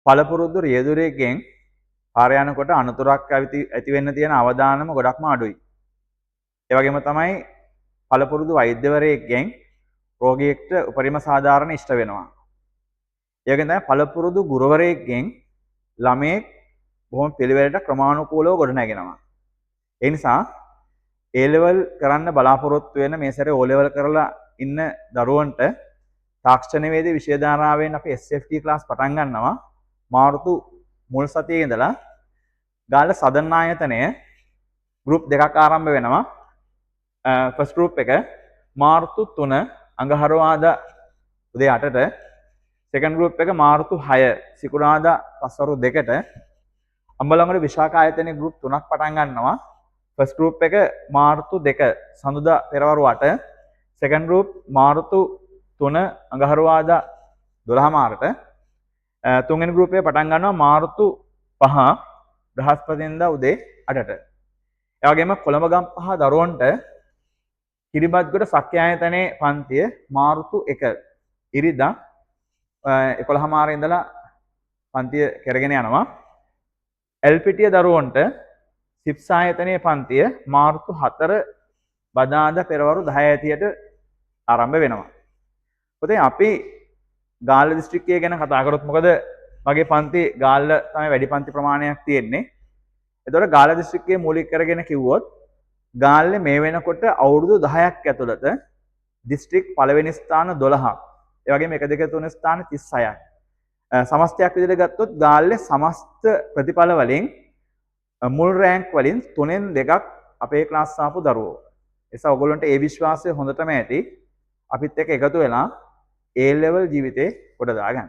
පළපුරුදු රියදුරේගෙන් පාර යනකොට අනතුරක් ඇති වෙන්න තියෙන අවදානම ගොඩක්ම අඩුයි. ඒ වගේම තමයි පළපුරුදු වෛද්‍යවරයෙක්ගෙන් රෝගියෙක්ට උපරිම සාධාරණ ඉෂ්ට වෙනවා. ඒ වගේම තමයි පළපුරුදු ගුරුවරයෙක්ගෙන් ළමයෙක් බොහොම පිළිවෙලට ක්‍රමානුකූලව ගොඩනගෙනවා. ඒ නිසා A level කරන්න බලාපොරොත්තු වෙන මේ සැරේ O level කරලා ඉන්න දරුවන්ට තාක්ෂණවේදී විෂය ධාරාවෙන් අපි SFT ක්ලාස් පටන් ගන්නවා. මාර්තු මුල් සතියේ ඉඳලා ගාල්ල සදන් ආයතනය ගෲප් දෙකක් ආරම්භ වෙනවා. ෆස්ට් ගෲප් එක මාර්තු 3 අඟහරුවාදා උදේ 8ට, සෙකන්ඩ් ගෲප් එක මාර්තු 6 සිකුරාදා පස්වරු 2ට අම්බලන්ගොඩ විශාඛ ආයතනයේ ගෲප් 3ක් පටන් ගන්නවා. ෆස්ට් ගෲප් එක මාර්තු 2 සඳුදා පෙරවරු 8, සෙකන්ඩ් ගෲප් මාර්තු 3 අඟහරුවාදා 12 මාරට, තුන්වෙනි ගෲප් එක පටන් ගන්නවා මාර්තු 5 බ්‍රහස්පතින්දා උදේ 8ට. ඒ වගේම කොළඹගම්පහ දරුවන්ට කිරිබත්ගොඩ සක්‍යායතනයේ පන්තිය මාර්තු 1 ඉරිදා 11 මාරේ ඉඳලා පන්තිය කරගෙන යනවා. එල්පිටිය දරුවන්ට සිප්ස් ආයතනයේ පන්තිය මාර්තු 4 බදාදා පෙරවරු 10:30ට ආරම්භ වෙනවා. පොතේ අපි ගාල්ල දිස්ත්‍රික්කය ගැන කතා කරොත් මොකද මගේ පන්ති ගාල්ල තමයි වැඩි පන්ති ප්‍රමාණයක් තියෙන්නේ. එතකොට ගාල්ල දිස්ත්‍රික්කයේ මූලික කරගෙන කිව්වොත් ගාල්ලේ මේ වෙනකොට අවුරුදු 10ක් ඇතුළත දිස්ත්‍රික් පළවෙනි ස්ථාන 12ක්, ඒ වගේම 1 2 3 ස්ථාන 36ක්. සමස්තයක් විදිහට ගත්තොත් ගාල්ලේ සමස්ත ප්‍රතිඵල වලින් මුල් රෑන්ක් වලින් 3න් 2ක් අපේ ක්ලාස් ආපු දරුවෝ. ඒ නිසා ඔයගොල්ලන්ට ඒ විශ්වාසය හොඳටම ඇති. අපිත් එක්ක එකතු වෙලා A level ජීවිතේ ගොඩ දාගන්න.